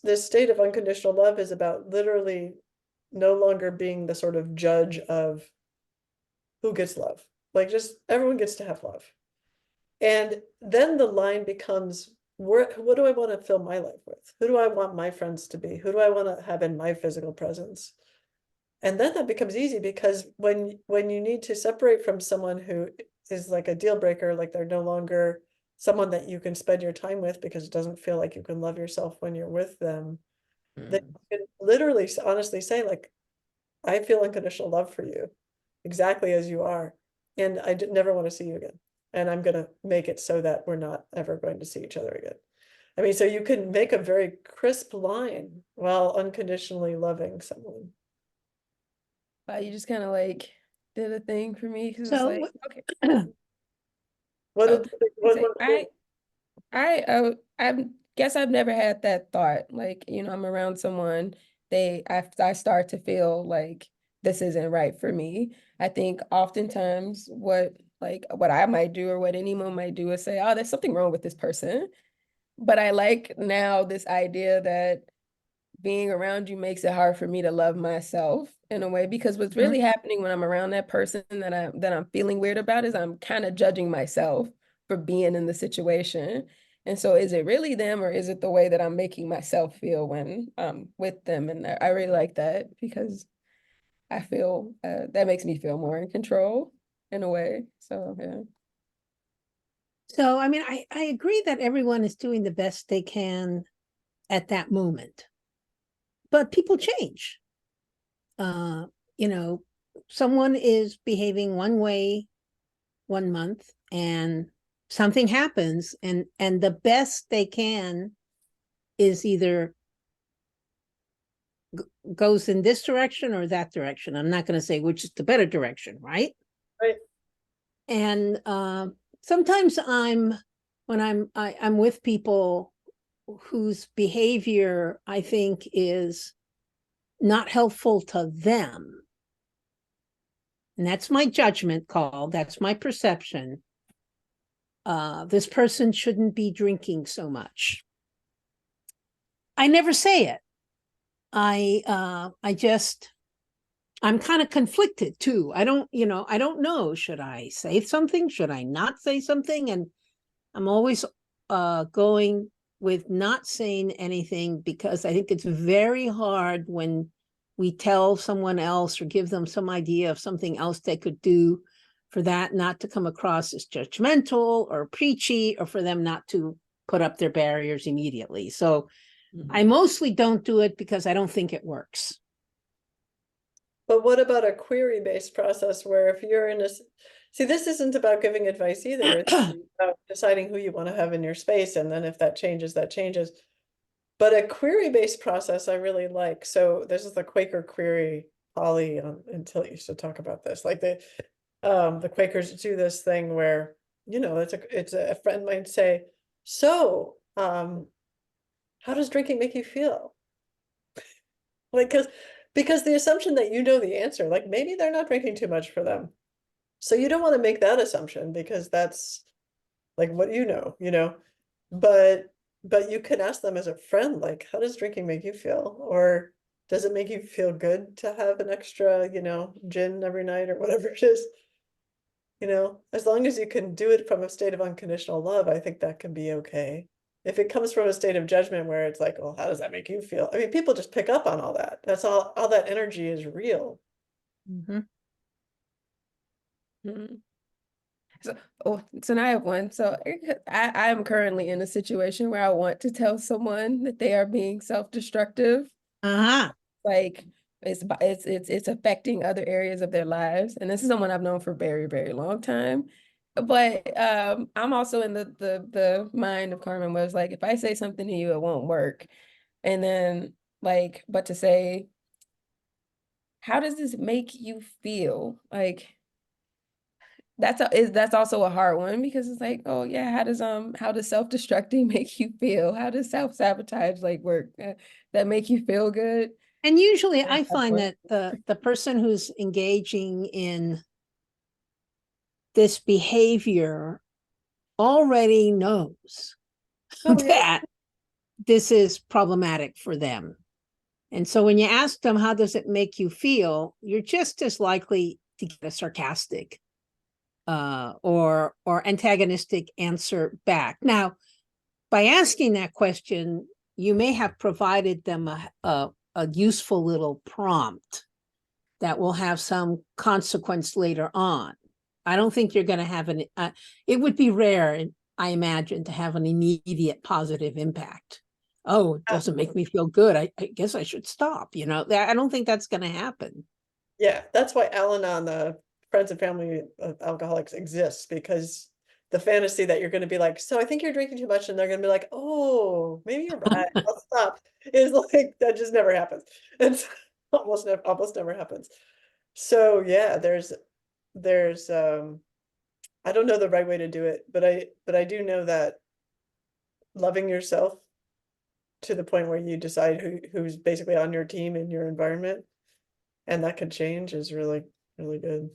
this state of unconditional love is about literally no longer being the sort of judge of who gets love. Like just everyone gets to have love. And then the line becomes, what do I want to fill my life with? Who do I want my friends to be? Who do I want to have in my physical presence? And then that becomes easy because when you need to separate from someone who is like a deal breaker, like they're no longer someone that you can spend your time with because it doesn't feel like you can love yourself when you're with them, then Mm. you can literally honestly say, like, I feel unconditional love for you exactly as you are. And I never want to see you again. And I'm going to make it so that we're not ever going to see each other again. I mean, so you can make a very crisp line while unconditionally loving someone. Wow, you just kind of like did a thing for me because it's like, So okay, What oh, did it's like, what I guess I've never had that thought. Like, I'm around someone, I start to feel like this isn't right for me. I think oftentimes what I might do or what anyone might do is say, oh, there's something wrong with this person. But I like now this idea that being around you makes it hard for me to love myself in a way, because what's Mhm. really happening when I'm around that person that I'm feeling weird about is I'm kind of judging myself for being in the situation. And so is it really them, or is it the way that I'm making myself feel when I'm with them? And I really like that because I feel that makes me feel more in control in a way. So yeah. So, I mean, I agree that everyone is doing the best they can at that moment, but people change. Uh, you know, someone is behaving one way 1 month and something happens and the best they can is either goes in this direction or that direction. I'm not going to say which is the better direction, right? right? And sometimes I'm with people whose behavior I think is not helpful to them, and that's my judgment call, that's my perception. This person shouldn't be drinking so much. I never say it. I just, I'm kind of conflicted too. I don't know. Should I say something? Should I not say something? And I'm always going with not saying anything, because I think it's very hard when we tell someone else or give them some idea of something else they could do, for that not to come across as judgmental or preachy, or for them not to put up their barriers immediately. So I Mhm. mostly don't do it because I don't think it works. But what about a query-based process where if you're in a, see, this isn't about giving advice either. It's about deciding who you want to have in your space. And then if that changes, that changes. But a query-based process I really like. So this is the Quaker query. Polly until used to talk about this. Like the Quakers do this thing where, a friend might say, so how does drinking make you feel? Like, because the assumption that you know the answer, like maybe they're not drinking too much for them. So you don't want to make that assumption because that's like what you know. But but you can ask them as a friend, like, how does drinking make you feel? Or does it make you feel good to have an extra, gin every night or whatever it is? As long as you can do it from a state of unconditional love, I think that can be okay. If it comes from a state of judgment where it's like, well, how does that make you feel? I mean, people just pick up on all that. That's all that energy is real. Mhm. Mhm. So, so now I have one. So I am currently in a situation where I want to tell someone that they are being self-destructive. Uh-huh. Like it's affecting other areas of their lives. And this is someone I've known for a very, very long time. But I'm also in the mind of Carmen, where it's like, if I say something to you, it won't work. And then but to say, how does this make you feel? Like that's also a hard one, because it's like, oh yeah, how does self-destructing make you feel? How does self-sabotage work? That make you feel good? And usually That's I a tough find one. that the person who's engaging in this behavior already knows Oh yeah. that this is problematic for them. And so when you ask them, how does it make you feel? You're just as likely to get a sarcastic or antagonistic answer back. Now, by asking that question, you may have provided them a useful little prompt that will have some consequence later on. I don't think you're going to have it would be rare, I imagine, to have an immediate positive impact. Oh, it doesn't make me feel good. I guess I should stop. You know, I don't think that's going to happen. Yeah, that's why Al-Anon, the Friends and Family of Alcoholics, exists, because the fantasy that you're going to be like, so I think you're drinking too much, and they're going to be like, oh, maybe you're right, I'll stop, is like, that just never happens. It's almost never happens. So yeah, there's I don't know the right way to do it, but I do know that loving yourself to the point where you decide who's basically on your team in your environment, and that could change, is really, really good.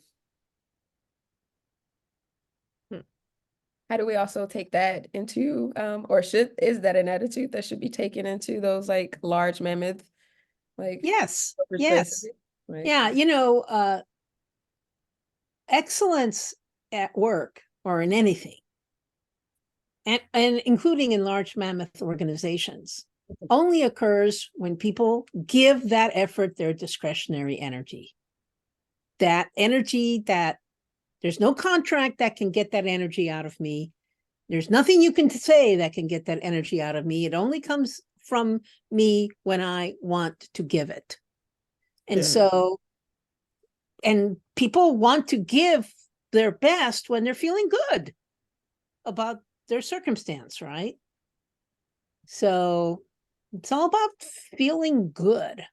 How do we also take that into, or is that an attitude that should be taken into those like large mammoth, like Yes, corporate yes. spaces? Like, Yeah, you know, excellence at work or in anything, and including in large mammoth organizations, only occurs when people give that effort their discretionary energy. That energy that there's no contract that can get that energy out of me. There's nothing you can say that can get that energy out of me. It only comes from me when I want to give it. And Yeah. so, and people want to give their best when they're feeling good about their circumstance, right? So it's all about feeling good.